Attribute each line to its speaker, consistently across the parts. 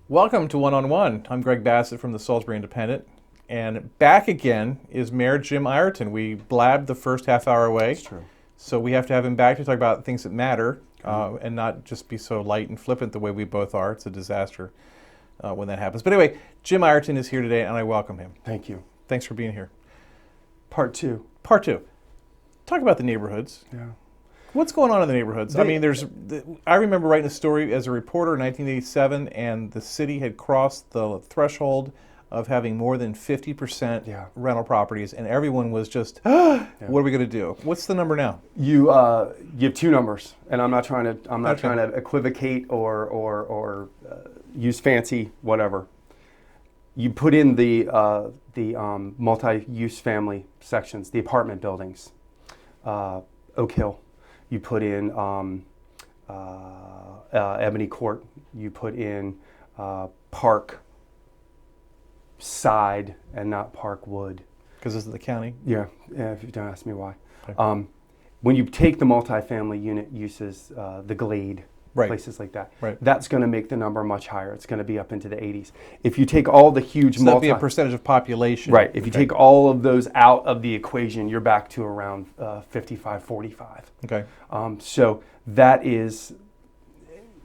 Speaker 1: Welcome to One on One. I'm Greg Bassett from the Salisbury Independent, and back again is Mayor Jim Ireton. We blabbed the first half hour away,
Speaker 2: That's true.
Speaker 1: So we have to have him back to talk about things that matter and not just be so light and flippant the way we both are. It's a disaster when that happens. But anyway, Jim Ireton is here today, and I welcome him.
Speaker 2: Thank you.
Speaker 1: Thanks for being here.
Speaker 2: Part two.
Speaker 1: Part two. Talk about the neighborhoods.
Speaker 2: Yeah.
Speaker 1: What's going on in the neighborhoods? I mean, I remember writing a story as a reporter in 1987, and the city had crossed the threshold of having more than 50% rental properties, and everyone was just, what are we going to do? What's the number now?
Speaker 2: You have two numbers, and I'm not trying to equivocate or use fancy whatever. You put in the multi-use family sections, the apartment buildings, Oak Hill. You put in Ebony Court. You put in Park Side and not Park Wood.
Speaker 1: Because this is the county?
Speaker 2: Yeah, if you don't ask me why. Okay. When you take the multifamily unit uses, the Glade, places like that, that's going to make the number much higher. It's going to be up into the 80s. If you take all the huge
Speaker 1: that'd be a percentage of population.
Speaker 2: Right. If you take all of those out of the equation, you're back to around 55-45.
Speaker 1: Okay.
Speaker 2: So that is,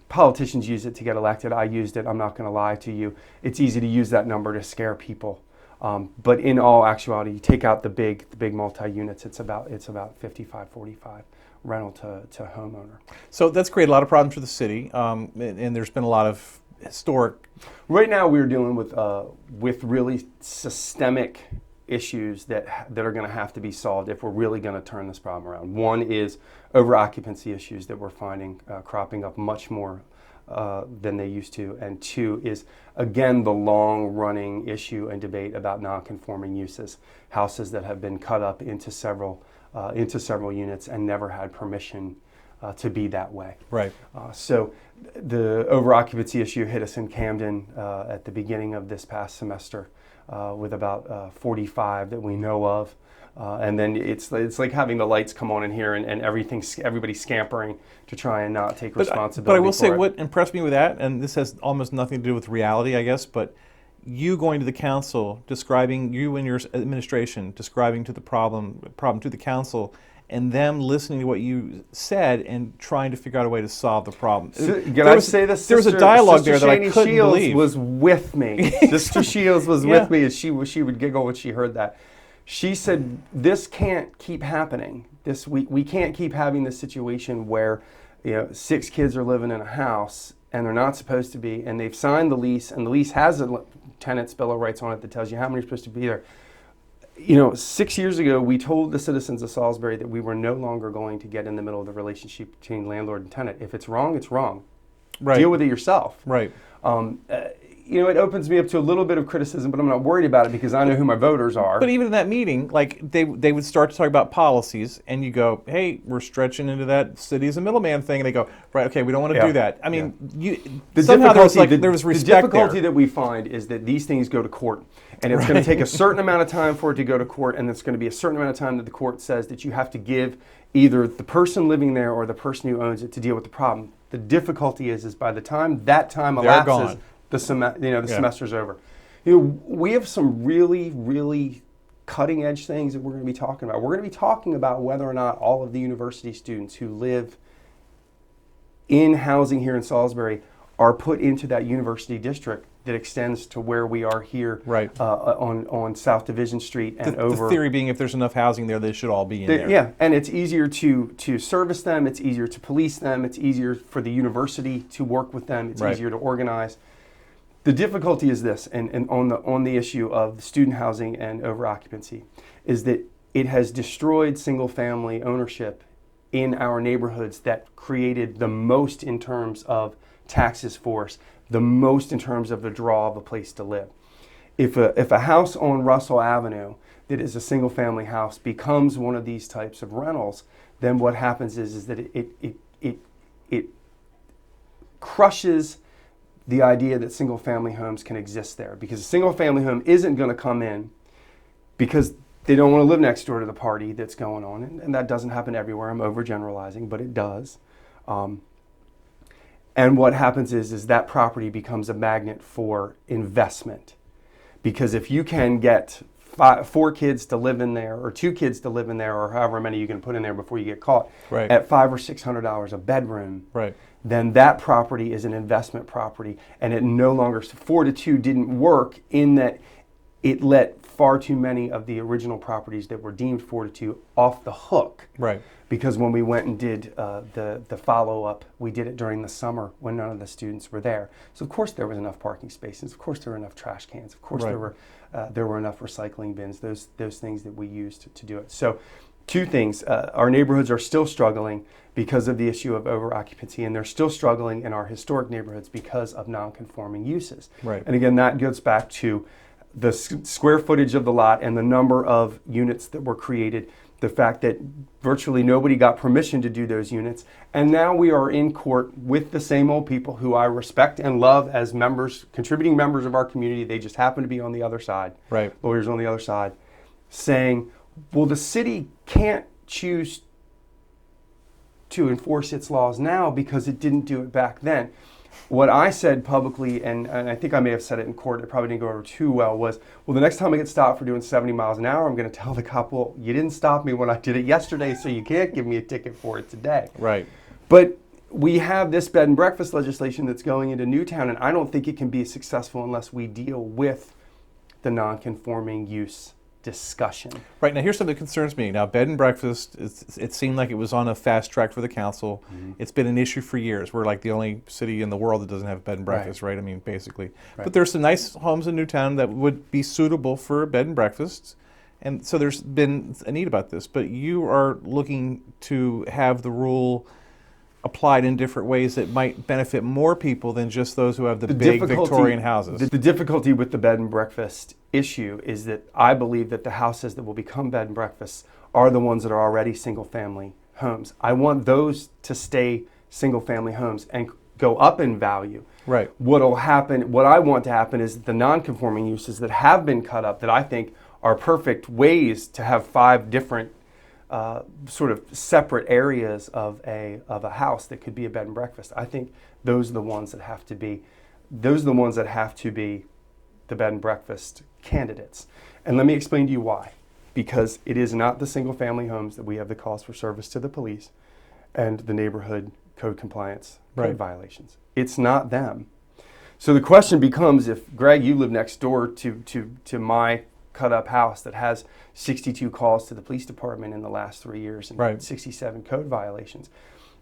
Speaker 2: politicians use it to get elected. I used it. I'm not going to lie to you. It's easy to use that number to scare people. But in all actuality, you take out the big multi-units, it's about 55-45 rental to homeowner.
Speaker 1: So that's created a lot of problems for the city, and there's been a lot of historic.
Speaker 2: Right now, we're dealing with really systemic issues that are going to have to be solved if we're really going to turn this problem around. One is over-occupancy issues that we're finding cropping up much more than they used to, and two is, again, the long-running issue and debate about non-conforming uses, houses that have been cut up into several units and never had permission to be that way.
Speaker 1: Right.
Speaker 2: So the over-occupancy issue hit us in Camden at the beginning of this past semester with about 45 that we know of. And then it's like having the lights come on in here and everybody's scampering to try and not take responsibility.
Speaker 1: But I will say what impressed me with that, and this has almost nothing to do with reality, I guess, but you going to the council, describing you and your administration, describing to the problem to the council, and them listening to what you said and trying to figure out a way to solve the problem.
Speaker 2: There was
Speaker 1: a dialogue there that I couldn't
Speaker 2: Shields
Speaker 1: believe.
Speaker 2: Was with me. Sister Shields was with me as she would giggle when she heard that. She said, "This can't keep happening. We can't keep having this situation where 6 kids are living in a house and they're not supposed to be, and they've signed the lease, and the lease has a tenant's bill of rights on it that tells you how many are supposed to be there." 6 years ago, we told the citizens of Salisbury that we were no longer going to get in the middle of the relationship between landlord and tenant. If it's wrong, it's wrong.
Speaker 1: Right.
Speaker 2: Deal with it yourself.
Speaker 1: Right.
Speaker 2: It opens me up to a little bit of criticism, but I'm not worried about it because I know who my voters are.
Speaker 1: But even in that meeting, like they would start to talk about policies, and you go, "Hey, we're stretching into that city as a middleman thing," and they go, "Right, okay, we don't want to do that." I mean, somehow there was respect.
Speaker 2: The difficulty that we find is that these things go to court, and it's going to take a certain amount of time for it to go to court, and it's going to be a certain amount of time that the court says that you have to give either the person living there or the person who owns it to deal with the problem. The difficulty is by the time that time elapses, the semester's over. We have some really, really cutting edge things that we're going to be talking about. We're going to be talking about whether or not all of the university students who live in housing here in Salisbury are put into that university district that extends to where we are here on South Division Street and over.
Speaker 1: The theory being if there's enough housing there, they should all be in there.
Speaker 2: Yeah, and it's easier to service them, it's easier to police them, it's easier for the university to work with them, it's easier to organize. The difficulty is this, and on the issue of student housing and over occupancy, is that it has destroyed single family ownership in our neighborhoods that created the most in terms of taxes for us, the most in terms of the draw of a place to live. If a house on Russell Avenue that is a single family house becomes one of these types of rentals, then what happens is that it crushes the idea that single family homes can exist there, because a single family home isn't going to come in because they don't want to live next door to the party that's going on, and that doesn't happen everywhere. I'm overgeneralizing, but it does. And what happens is that property becomes a magnet for investment, because if you can get 4 kids to live in there, or 2 kids to live in there, or however many you can put in there before you get caught,
Speaker 1: Right.
Speaker 2: at $500 or $600 a bedroom,
Speaker 1: Right.
Speaker 2: then that property is an investment property, and it no longer, 4 to 2 didn't work in that it let far too many of the original properties that were deemed 4 to 2 off the hook.
Speaker 1: Right.
Speaker 2: Because when we went and did the follow-up, we did it during the summer when none of the students were there. So of course there was enough parking spaces, of course there were enough trash cans, of course
Speaker 1: Right.
Speaker 2: there were enough recycling bins, those things that we used to do it. So 2 things, our neighborhoods are still struggling because of the issue of over-occupancy, and they're still struggling in our historic neighborhoods because of non-conforming uses.
Speaker 1: Right.
Speaker 2: And again, that goes back to the square footage of the lot and the number of units that were created, the fact that virtually nobody got permission to do those units, and now we are in court with the same old people who I respect and love as members, contributing members of our community. They just happen to be on the other side,
Speaker 1: Right.
Speaker 2: lawyers on the other side, saying, well, the city can't choose to enforce its laws now because it didn't do it back then. What I said publicly, and I think I may have said it in court, it probably didn't go over too well, was, well, the next time I get stopped for doing 70 miles an hour, I'm going to tell the cop, well, you didn't stop me when I did it yesterday, so you can't give me a ticket for it today.
Speaker 1: Right.
Speaker 2: But we have this bed and breakfast legislation that's going into Newtown, and I don't think it can be successful unless we deal with the non-conforming use discussion.
Speaker 1: Right. Now, here's something that concerns me. Now, bed and breakfast, it seemed like it was on a fast track for the council.
Speaker 2: Mm-hmm.
Speaker 1: It's been an issue for years. We're like the only city in the world that doesn't have bed and breakfast, right? I mean, basically.
Speaker 2: Right.
Speaker 1: But there's some nice homes in Newtown that would be suitable for bed and breakfasts. And so there's been a need about this. But you are looking to have the rule applied in different ways that might benefit more people than just those who have the big Victorian houses.
Speaker 2: The difficulty with the bed and breakfast issue is that I believe that the houses that will become bed and breakfasts are the ones that are already single family homes. I want those to stay single family homes and go up in value.
Speaker 1: Right.
Speaker 2: What'll happen, what I want to happen is the non-conforming uses that have been cut up that I think are perfect ways to have 5 different sort of separate areas of a house that could be a bed and breakfast. I think those are the ones that have to be the bed and breakfast candidates. And let me explain to you why. Because it is not the single family homes that we have the calls for service to the police and the neighborhood code compliance code
Speaker 1: Right.
Speaker 2: violations. It's not them. So the question becomes, if Greg, you live next door to my cut up house that has 62 calls to the police department in the last 3 years and
Speaker 1: Right.
Speaker 2: 67 code violations.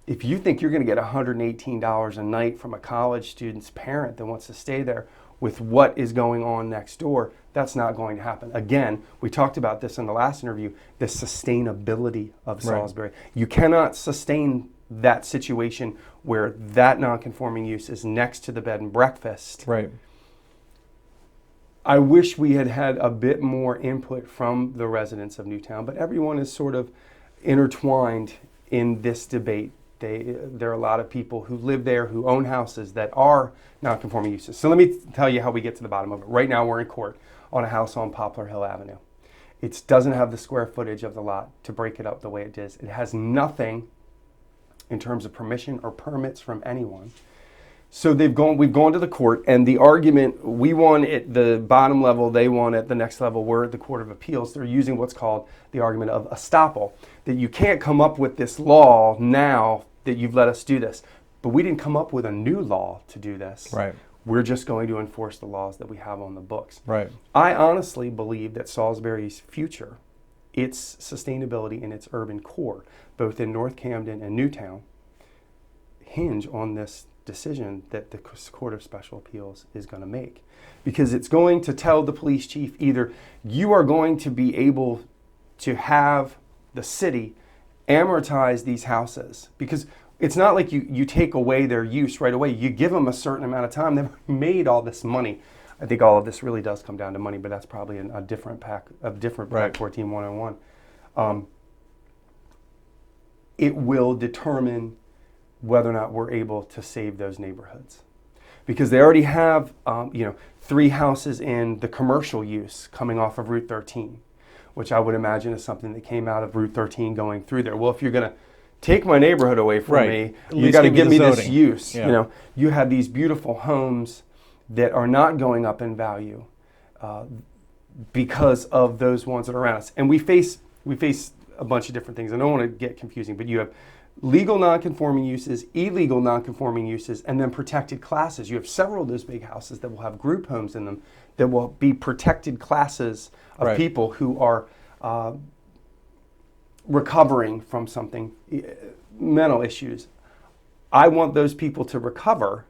Speaker 2: If you think you're going to get $118 a night from a college student's parent that wants to stay there with what is going on next door, that's not going to happen. Again, we talked about this in the last interview, the sustainability of
Speaker 1: Right.
Speaker 2: Salisbury. You cannot sustain that situation where that non-conforming use is next to the bed and breakfast.
Speaker 1: Right.
Speaker 2: I wish we had had a bit more input from the residents of Newtown, but everyone is sort of intertwined in this debate. There are a lot of people who live there, who own houses that are non-conforming uses. So let me tell you how we get to the bottom of it. Right now we're in court on a house on Poplar Hill Avenue. It doesn't have the square footage of the lot to break it up the way it is. It has nothing in terms of permission or permits from anyone. So we've gone to the court, and the argument, we won at the bottom level, they won at the next level, we're at the Court of Appeals. They're using what's called the argument of estoppel, that you can't come up with this law now that you've let us do this. But we didn't come up with a new law to do this.
Speaker 1: Right.
Speaker 2: We're just going to enforce the laws that we have on the books.
Speaker 1: Right.
Speaker 2: I honestly believe that Salisbury's future, its sustainability and its urban core, both in North Camden and Newtown, hinge on this decision that the Court of Special Appeals is going to make. Because it's going to tell the police chief either you are going to be able to have the city amortize these houses, because it's not like you take away their use right away. You give them a certain amount of time. They've made all this money. I think all of this really does come down to money, but that's probably a different pack 14 101. It will determine whether or not we're able to save those neighborhoods, because they already have 3 houses in the commercial use coming off of Route 13, which I would imagine is something that came out of Route 13 going through there. Well, if you're going to take my neighborhood away from me, you got to give me this use.
Speaker 1: Yeah.
Speaker 2: You have these beautiful homes that are not going up in value because of those ones that are around us. And we face a bunch of different things. I don't want to get confusing, but you have legal non-conforming uses, illegal non-conforming uses, and then protected classes. You have several of those big houses that will have group homes in them that will be protected classes of people who are recovering from something, mental issues. I want those people to recover,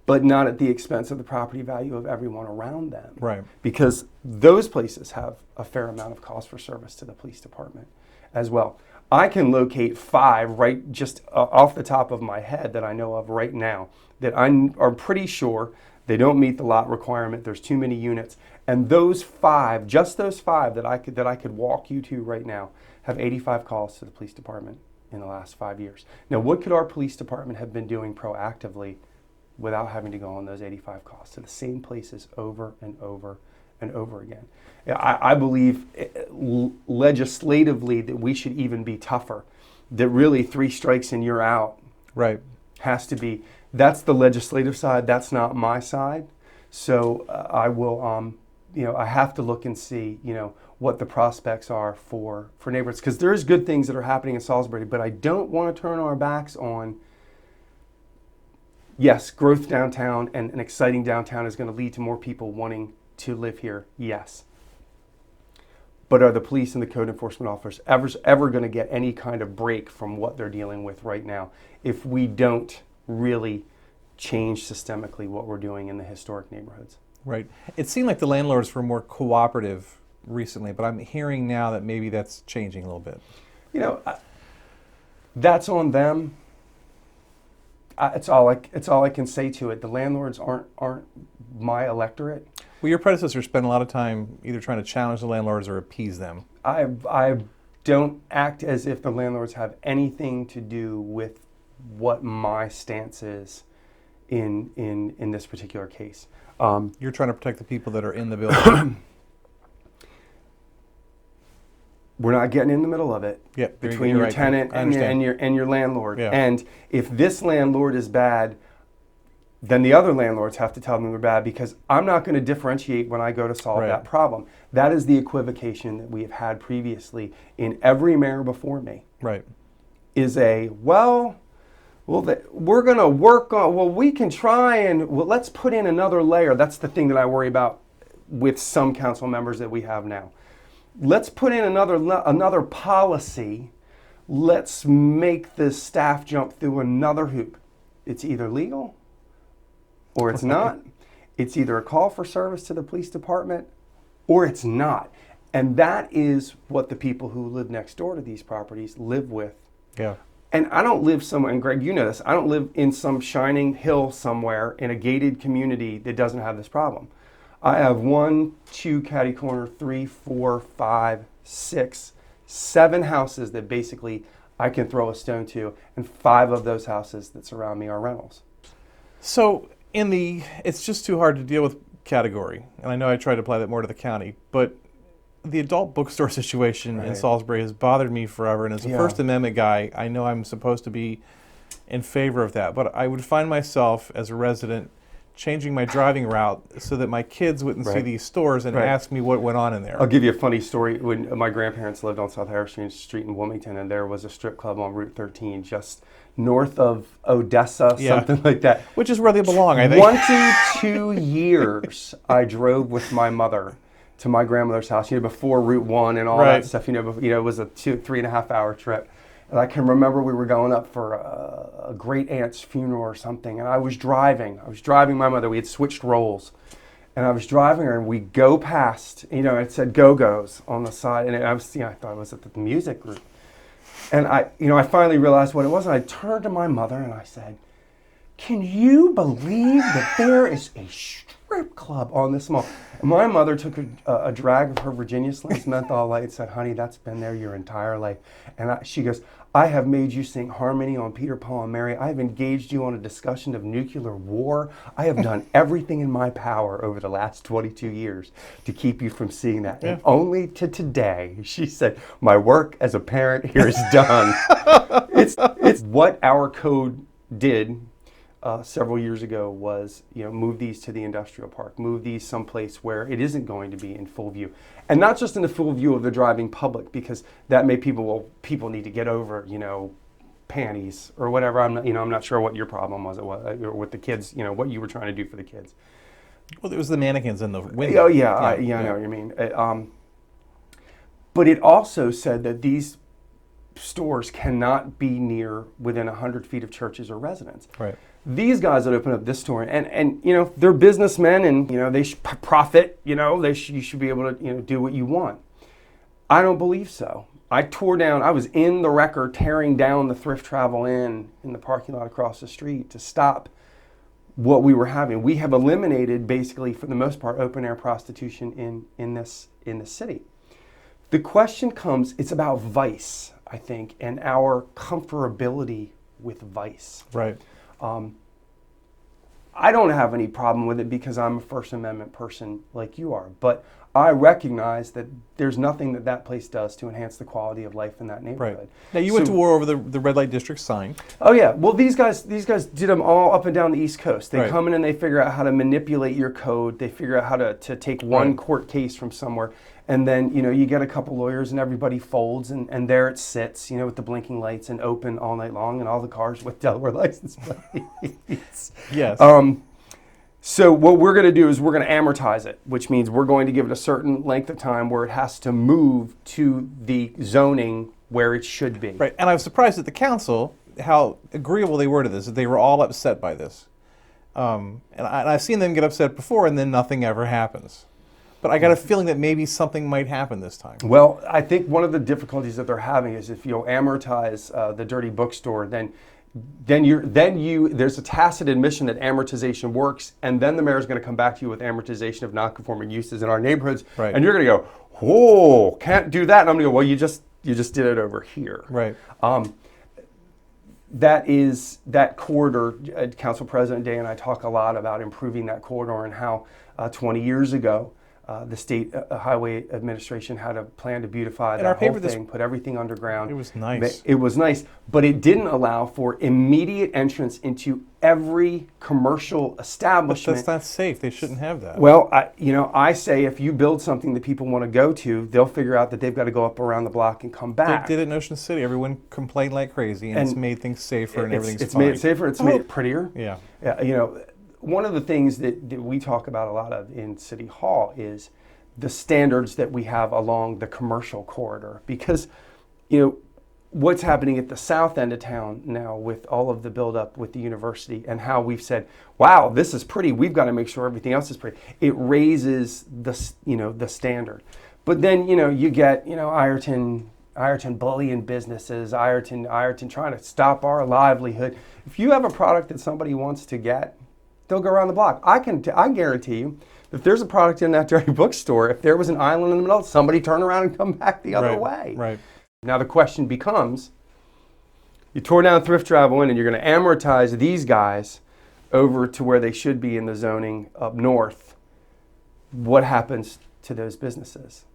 Speaker 2: but not at the expense of the property value of everyone around them. Because those places have a fair amount of cost for service to the police department as well. I can locate 5 right just off the top of my head that I know of right now that are pretty sure they don't meet the lot requirement. There's too many units, and those 5, just those 5 that I could walk you to right now, have 85 calls to the police department in the last 5 years. Now, what could our police department have been doing proactively without having to go on those 85 calls to the same places over and over and over again? I believe legislatively that we should even be tougher, that really 3 strikes and you're out has to be. That's the legislative side. That's not my side. So I will, I have to look and see, what the prospects are for neighborhoods, because there's good things that are happening in Salisbury, but I don't want to turn our backs on, yes, growth downtown and an exciting downtown is going to lead to more people wanting to live here, yes. But are the police and the code enforcement officers ever going to get any kind of break from what they're dealing with right now if we don't really change systemically what we're doing in the historic neighborhoods?
Speaker 1: It seemed like the landlords were more cooperative recently, but I'm hearing now that maybe that's changing a little bit.
Speaker 2: That's on them. It's all I can say to it. The landlords aren't my electorate.
Speaker 1: Well, your predecessor spent a lot of time either trying to challenge the landlords or appease them.
Speaker 2: I don't act as if the landlords have anything to do with what my stance is in this particular case.
Speaker 1: You're trying to protect the people that are in the building.
Speaker 2: We're not getting in the middle of it between your tenant and your landlord. And if this landlord is bad, then the other landlords have to tell them they're bad, because I'm not going to differentiate when I go to solve that problem. That is the equivocation that we have had previously in every mayor before me. Is we're going to work on, we can try and, let's put in another layer. That's the thing that I worry about with some council members that we have now. Let's put in another policy. Let's make the staff jump through another hoop. It's either legal or it's not. It's either a call for service to the police department or it's not. And that is what the people who live next door to these properties live with. And I don't live somewhere, and Greg, you know this, I don't live in some shining hill somewhere in a gated community that doesn't have this problem. I have 1, 2, catty corner, 3, 4, 5, 6, 7 houses that basically I can throw a stone to, and 5 of those houses that surround me are rentals.
Speaker 1: So it's just too hard to deal with category, and I know I try to apply that more to the county, but the adult bookstore situation in Salisbury has bothered me forever, and as a First Amendment guy, I know I'm supposed to be in favor of that, but I would find myself as a resident changing my driving route so that my kids wouldn't see these stores and ask me what went on in there.
Speaker 2: I'll give you a funny story. When my grandparents lived on South Harrison Street in Wilmington, and there was a strip club on Route 13 just north of Odessa, something like that.
Speaker 1: Which is where they belong, I think.
Speaker 2: 22 years I drove with my mother to my grandmother's house, before Route 1 and all that stuff. It was a 3.5 hour trip. And I can remember we were going up for a great aunt's funeral or something, and I was driving my mother. We had switched roles, and I was driving her, and we go past, it said Go-Go's on the side, and I thought it was at the music group. And I finally realized what it was, and I turned to my mother and I said, "Can you believe that there is a strip club on this mall?" And my mother took a drag of her Virginia Slims menthol light and said, "Honey, that's been there your entire life." And she goes, "I have made you sing harmony on Peter, Paul, and Mary. I have engaged you on a discussion of nuclear war. I have done everything in my power over the last 22 years to keep you from seeing that.
Speaker 1: Yeah.
Speaker 2: And only to today," she said, "my work as a parent here is done." It's what our code did several years ago was, move these to the industrial park, move these someplace where it isn't going to be in full view. And not just in the full view of the driving public, because that made people need to get over, panties or whatever. I'm not sure what your problem was or with the kids, what you were trying to do for the kids.
Speaker 1: Well, it was the mannequins in the window.
Speaker 2: Oh, yeah, I know what you mean. But it also said that these stores cannot be within 100 feet of churches or residents.
Speaker 1: Right.
Speaker 2: These guys that open up this store, and they're businessmen, and they profit. You should be able to do what you want. I don't believe so. I was in the wrecker tearing down the Thrift Travel Inn in the parking lot across the street to stop what we were having. We have eliminated, basically, for the most part, open air prostitution in this city. The question comes, it's about vice, I think, and our comfortability with vice.
Speaker 1: Right.
Speaker 2: I don't have any problem with it because I'm a First Amendment person like you are, but I recognize that there's nothing that place does to enhance the quality of life in that neighborhood.
Speaker 1: Right. Now, you went to war over the red light district sign.
Speaker 2: Oh yeah. Well, these guys did them all up and down the East Coast. They
Speaker 1: Right.
Speaker 2: come in and they figure out how to manipulate your code. They figure out how to take one court case from somewhere, and then you get a couple lawyers and everybody folds, and there it sits, with the blinking lights and open all night long, and all the cars with Delaware license plates.
Speaker 1: Yes.
Speaker 2: So what we're going to do is we're going to amortize it, which means we're going to give it a certain length of time where it has to move to the zoning where it should be.
Speaker 1: Right. And I was surprised at the council how agreeable they were to this. That they were all upset by this. And I've seen them get upset before, and then nothing ever happens. But I got a feeling that maybe something might happen this time.
Speaker 2: Well, I think one of the difficulties that they're having is if you'll amortize the dirty bookstore, then there's a tacit admission that amortization works, and then the mayor's going to come back to you with amortization of non-conforming uses in our neighborhoods,
Speaker 1: Right.
Speaker 2: and you're going to go, "Whoa, can't do that." And I'm going to go, "Well, you just did it over here."
Speaker 1: Right.
Speaker 2: That corridor. Council President Day and I talk a lot about improving that corridor and how 20 years ago the state highway administration had a plan to beautify
Speaker 1: In our
Speaker 2: that whole
Speaker 1: paper
Speaker 2: thing, put everything underground.
Speaker 1: It was nice.
Speaker 2: It was nice, but it didn't allow for immediate entrance into every commercial
Speaker 1: But
Speaker 2: establishment.
Speaker 1: that's not safe. They shouldn't have that.
Speaker 2: Well, I say if you build something that people want to go to, they'll figure out that they've got to go up around the block and come back.
Speaker 1: They did it in Ocean City. Everyone complained like crazy, and it's made things safer and everything's
Speaker 2: It's
Speaker 1: fine.
Speaker 2: made it safer. It's made it prettier.
Speaker 1: Yeah.
Speaker 2: One of the things that we talk about a lot of in City Hall is the standards that we have along the commercial corridor, because what's happening at the south end of town now with all of the buildup with the university and how we've said, "Wow, this is pretty. We've got to make sure everything else is pretty." It raises the standard. But then you get Ireton bullying businesses, Ireton trying to stop our livelihood. If you have a product that somebody wants to get, they'll go around the block. I guarantee you, if there's a product in that dirty bookstore, if there was an island in the middle, somebody turn around and come back the other way.
Speaker 1: Right.
Speaker 2: Now the question becomes, you tore down Thrift Travel Inn and you're going to amortize these guys over to where they should be in the zoning up north. What happens to those businesses?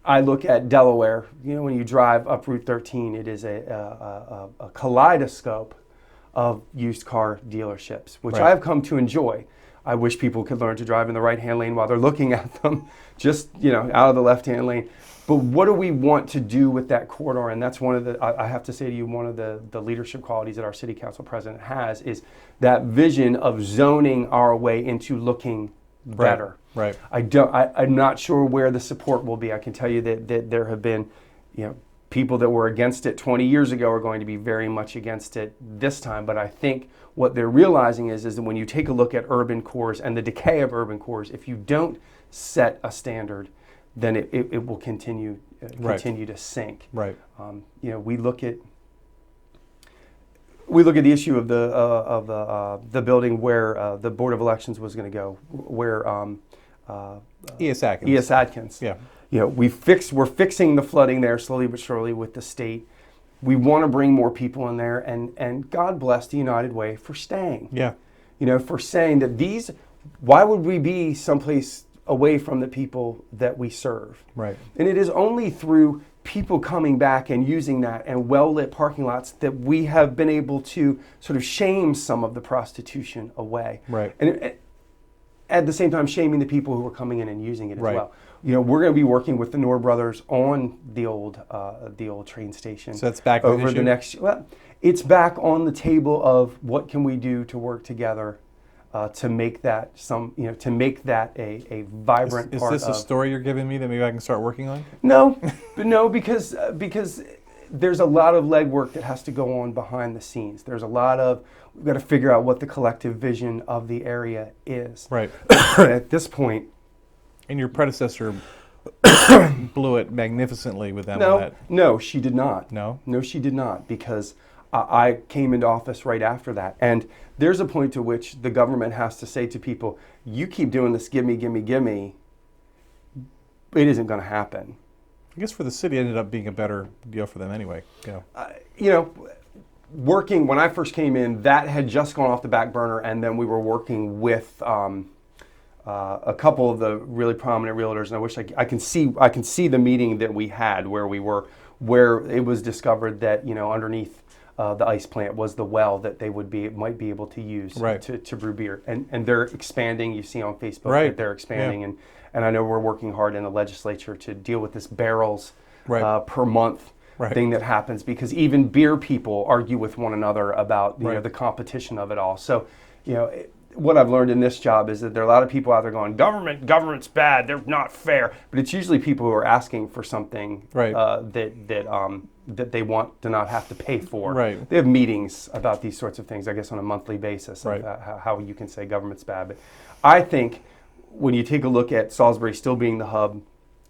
Speaker 2: I look at Delaware, when you drive up Route 13, it is a kaleidoscope of used car dealerships, which
Speaker 1: Right.
Speaker 2: I have come to enjoy. I wish people could learn to drive in the right-hand lane while they're looking at them, just out of the left-hand lane. But what do we want to do with that corridor? And that's one of the, I have to say to you, one of the leadership qualities that our city council president has is that vision of zoning our way into looking better.
Speaker 1: Right.
Speaker 2: I'm not sure where the support will be. I can tell you that there have been, people that were against it 20 years ago are going to be very much against it this time. But I think what they're realizing is that when you take a look at urban cores and the decay of urban cores, if you don't set a standard, then it will continue continue to sink.
Speaker 1: Right.
Speaker 2: We look at the issue of the building where the Board of Elections was going to go, where
Speaker 1: E.S. Atkins.
Speaker 2: E.S. Atkins.
Speaker 1: Yeah.
Speaker 2: We're fixing the flooding there slowly but surely with the state. We want to bring more people in there, and God bless the United Way for staying.
Speaker 1: Yeah.
Speaker 2: For saying that why would we be someplace away from the people that we serve?
Speaker 1: Right.
Speaker 2: And it is only through people coming back and using that and well-lit parking lots that we have been able to sort of shame some of the prostitution away.
Speaker 1: Right.
Speaker 2: And at the same time, shaming the people who are coming in and using it as
Speaker 1: Right.
Speaker 2: well. We're going to be working with the Knorr brothers on the old train station.
Speaker 1: So that's back
Speaker 2: over
Speaker 1: issue?
Speaker 2: the next. Well, it's back on the table of what can we do to work together to make that a vibrant
Speaker 1: Is
Speaker 2: part
Speaker 1: this a story you're giving me that maybe I can start working on?
Speaker 2: No, because there's a lot of legwork that has to go on behind the scenes. We've got to figure out what the collective vision of the area is.
Speaker 1: Right.
Speaker 2: At this point.
Speaker 1: And your predecessor blew it magnificently with them.
Speaker 2: No, she did not.
Speaker 1: No,
Speaker 2: she did not, because I came into office right after that. And there's a point to which the government has to say to people, you keep doing this, give me, it isn't going to happen.
Speaker 1: I guess for the city, it ended up being a better deal for them anyway. Yeah.
Speaker 2: Working, when I first came in, that had just gone off the back burner, and then we were working with a couple of the really prominent realtors, and I wish I can see the meeting that we had where it was discovered that underneath the ice plant was the well that they might be able to use to brew beer, and they're expanding. You see on Facebook that they're expanding, and I know we're working hard in the legislature to deal with this barrels per month thing that happens, because even beer people argue with one another about the competition of it all. So what I've learned in this job is that there are a lot of people out there going, government's bad, they're not fair. But it's usually people who are asking for something that they want to not have to pay for.
Speaker 1: Right.
Speaker 2: They have meetings about these sorts of things, I guess, on a monthly basis, of how you can say government's bad. But I think when you take a look at Salisbury still being the hub,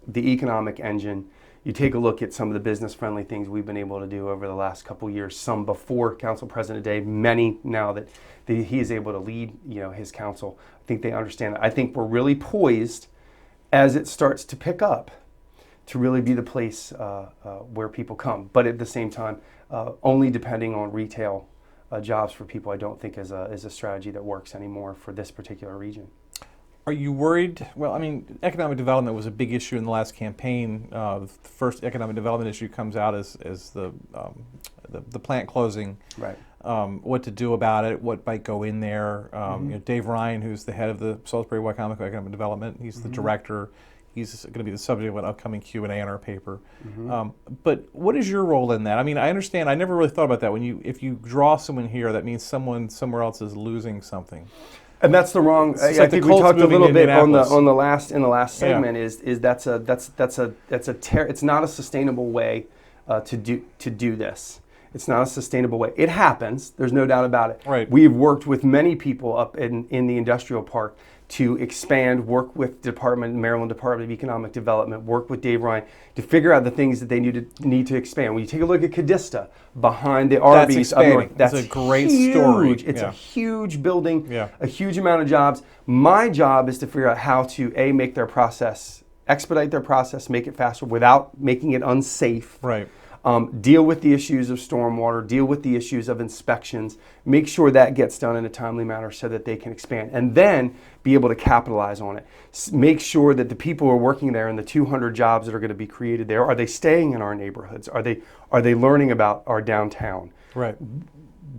Speaker 2: the economic engine, you take a look at some of the business-friendly things we've been able to do over the last couple years, some before Council President Day, many now that he is able to lead his council. I think they understand that. I think we're really poised as it starts to pick up to really be the place where people come. But at the same time, only depending on retail jobs for people, I don't think is a strategy that works anymore for this particular region.
Speaker 1: Are you worried? Well, I mean, economic development was a big issue in the last campaign. The first economic development issue comes out as the plant closing.
Speaker 2: Right.
Speaker 1: What to do about it? What might go in there? Dave Ryan, who's the head of the Salisbury Wycomico Economic Development, he's the director. He's going to be the subject of an upcoming Q&A in our paper. But what is your role in that? I mean, I understand. I never really thought about that. If you draw someone here, that means someone somewhere else is losing something.
Speaker 2: And that's the wrong. I
Speaker 1: like
Speaker 2: think
Speaker 1: the
Speaker 2: we
Speaker 1: Colts
Speaker 2: talked a
Speaker 1: moving
Speaker 2: little
Speaker 1: to
Speaker 2: bit in
Speaker 1: Indianapolis.
Speaker 2: the last segment. Is it's not a sustainable way to do this. It's not a sustainable way. It happens. There's no doubt about it.
Speaker 1: Right.
Speaker 2: We've worked with many people up in the industrial park to expand, work with Maryland Department of Economic Development, work with Dave Ryan to figure out the things that they need to expand. When you take a look at Cadista behind the Arby's up north,
Speaker 1: that's a great
Speaker 2: huge.
Speaker 1: story.
Speaker 2: It's a huge building,
Speaker 1: Yeah.
Speaker 2: a huge amount of jobs. My job is to figure out how to make their process, expedite their process, make it faster without making it unsafe.
Speaker 1: Right.
Speaker 2: Deal with the issues of stormwater, deal with the issues of inspections, make sure that gets done in a timely manner so that they can expand, and then be able to capitalize on it. Make sure that the people who are working there and the 200 jobs that are going to be created there, are they staying in our neighborhoods? Are they learning about our downtown?
Speaker 1: Right.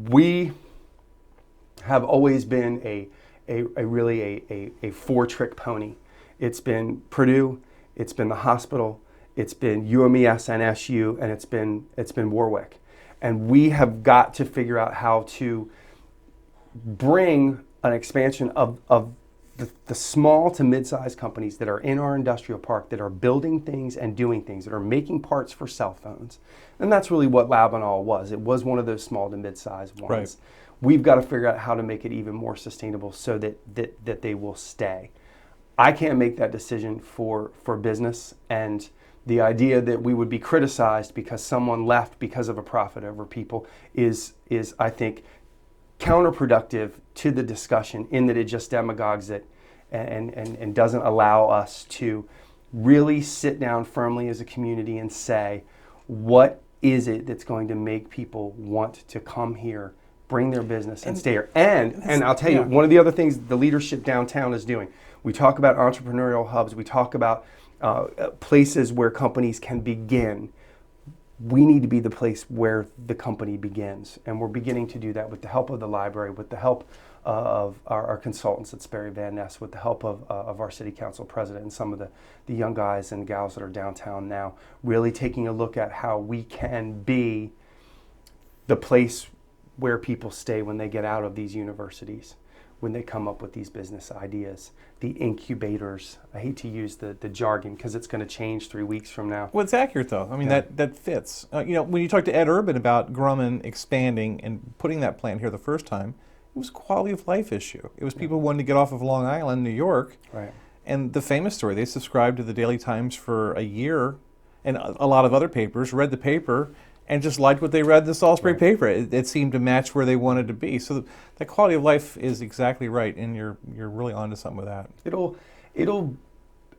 Speaker 2: We have always been a four-trick pony. It's been Purdue, it's been the hospital, it's been UMES and SU, and it's been Warwick. And we have got to figure out how to bring an expansion of the small to mid-sized companies that are in our industrial park, that are building things and doing things, that are making parts for cell phones. And that's really what Labanal was. It was one of those small to mid-sized ones.
Speaker 1: Right.
Speaker 2: We've got to figure out how to make it even more sustainable so that they will stay. I can't make that decision for business, and The idea that we would be criticized because someone left because of a profit over people is I think, counterproductive to the discussion, in that it just demagogues it and doesn't allow us to really sit down firmly as a community and say, what is it that's going to make people want to come here, bring their business, and stay here? And I'll tell you, one of the other things the leadership downtown is doing, we talk about entrepreneurial hubs, we talk about places where companies can begin. We need to be the place where the company begins. And we're beginning to do that with the help of the library, with the help of our consultants at Sperry Van Ness, with the help of our city council president and some of the young guys and gals that are downtown now, really taking a look at how we can be the place where people stay when they get out of these universities, when they come up with these business ideas, the incubators. I hate to use the jargon because it's going to change 3 weeks from now.
Speaker 1: Well, it's accurate, though. I mean, that fits. When you talk to Ed Urban about Grumman expanding and putting that plant here the first time, it was a quality of life issue. It was people wanting to get off of Long Island, New York.
Speaker 2: Right.
Speaker 1: And the famous story, they subscribed to the Daily Times for a year, and a lot of other papers, read the paper, and just liked what they read in the Salisbury paper. It seemed to match where they wanted to be. So that quality of life is exactly right, and you're really onto something with that.
Speaker 2: It'll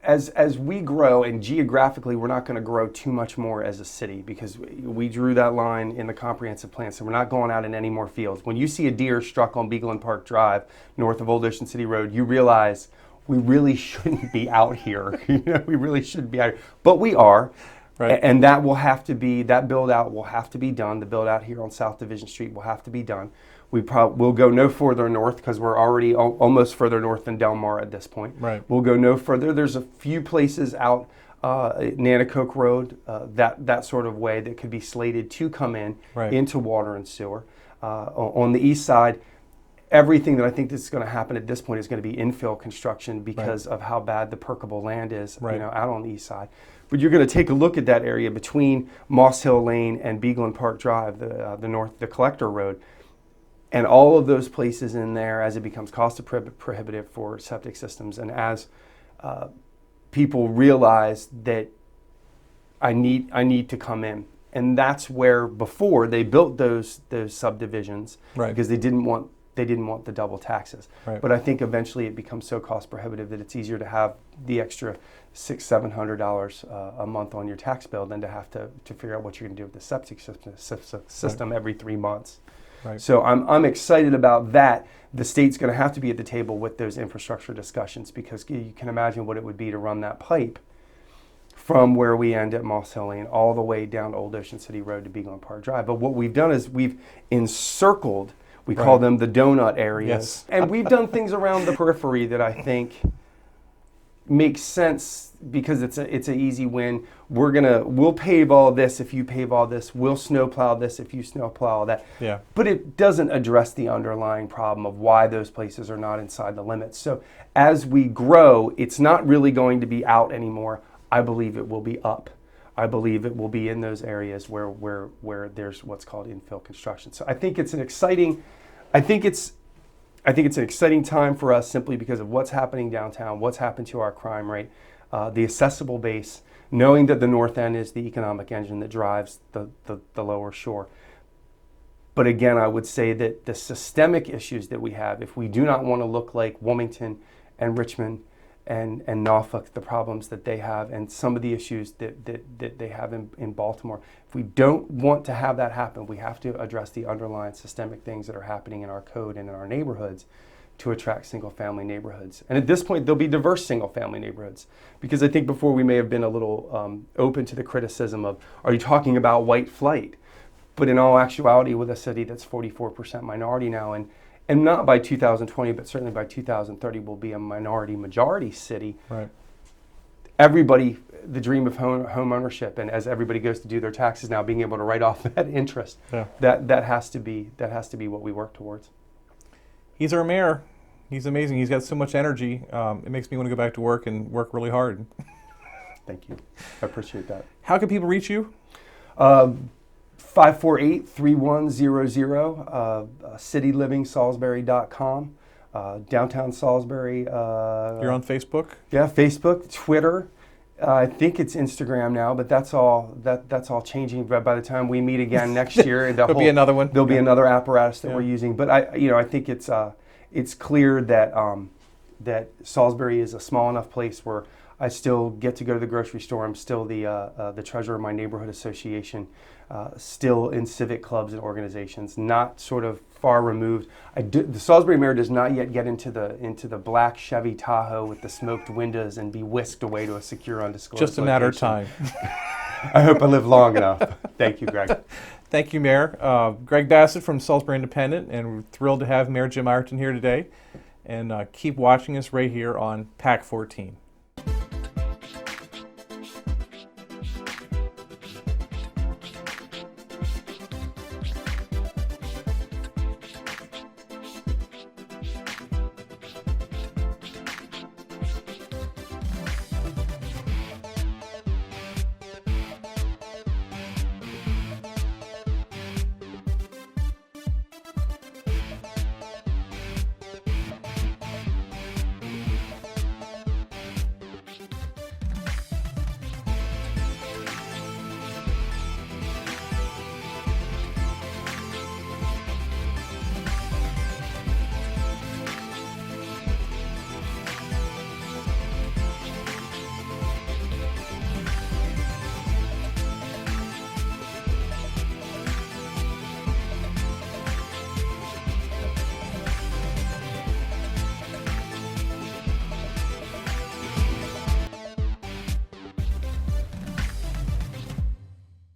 Speaker 2: as we grow, and geographically we're not going to grow too much more as a city, because we drew that line in the comprehensive plan, so we're not going out in any more fields. When you see a deer struck on Beagle and Park Drive north of Old Ocean City Road, you realize we really shouldn't be out here. We really shouldn't be out here, but we are. Right. And that build out will have to be done. The build out here on South Division Street will have to be done. We'll go no further north because we're already almost further north than Del Mar at this point.
Speaker 1: Right.
Speaker 2: We'll go no further. There's a few places out Nanticoke Road, that sort of way, that could be slated to come in into water and sewer. On the east side, everything that I think that's going to happen at this point is going to be infill construction because of how bad the perkable land is out on the east side. But you're going to take a look at that area between Moss Hill Lane and Beagle and Park Drive, the Collector Road, and all of those places in there, as it becomes cost prohibitive for septic systems, and as people realize that I need to come in. And that's where before they built those subdivisions because they didn't want the double taxes. Right. But I think eventually it becomes so cost prohibitive that it's easier to have the extra $600-700 a month on your tax bill than to have to figure out what you're going to do with the septic system every 3 months. Right. So I'm excited about that. The state's going to have to be at the table with those infrastructure discussions, because you can imagine what it would be to run that pipe from where we end at Moss Hill Lane all the way down Old Ocean City Road to Beagle and Park Drive. But what we've done is we've encircled, we call them the donut areas.
Speaker 1: Yes.
Speaker 2: And we've done things around the periphery that I think makes sense, because it's an easy win. We'll pave all this if you pave all this. We'll snowplow this if you snowplow all that. Yeah. But it doesn't address the underlying problem of why those places are not inside the limits. So as we grow, it's not really going to be out anymore. I believe it will be up. I believe it will be in those areas where there's what's called infill construction. So I think it's an exciting time for us, simply because of what's happening downtown, what's happened to our crime rate, the accessible base, knowing that the North End is the economic engine that drives the lower shore. But again, I would say that the systemic issues that we have, if we do not want to look like Wilmington and Richmond and Norfolk, the problems that they have, and some of the issues that they have in Baltimore, if we don't want to have that happen, we have to address the underlying systemic things that are happening in our code and in our neighborhoods to attract single-family neighborhoods. And at this point, there'll be diverse single-family neighborhoods, because I think before we may have been a little open to the criticism of, are you talking about white flight? But in all actuality, with a city that's 44% minority now, and not by 2020, but certainly by 2030 will be a minority-majority city. Right. Everybody, the dream of home ownership, and as everybody goes to do their taxes now, being able to write off that interest, that has to be what we work towards.
Speaker 1: He's our mayor. He's amazing. He's got so much energy. It makes me want to go back to work and work really hard.
Speaker 2: Thank you. I appreciate that.
Speaker 1: How can people reach you?
Speaker 2: 548-3100, cityliving.salisbury.com, downtown Salisbury.
Speaker 1: You're on Facebook?
Speaker 2: Yeah, Facebook, Twitter, I think it's Instagram now, but that's all. That's all changing. But by the time we meet again next year,
Speaker 1: There'll be another one.
Speaker 2: There'll be another apparatus that
Speaker 1: Yeah.
Speaker 2: we're using. But I think it's clear that that Salisbury is a small enough place where I still get to go to the grocery store. I'm still the treasurer of my neighborhood association, still in civic clubs and organizations, not sort of far removed. The Salisbury mayor does not yet get into the black Chevy Tahoe with the smoked windows and be whisked away to a secure, undisclosed
Speaker 1: Just a matter of
Speaker 2: location.
Speaker 1: time.
Speaker 2: I hope I live long enough. Thank you, Greg.
Speaker 1: Thank you, Mayor. Greg Bassett from Salisbury Independent, and we're thrilled to have Mayor Jim Ireton here today. And keep watching us right here on PAC 14.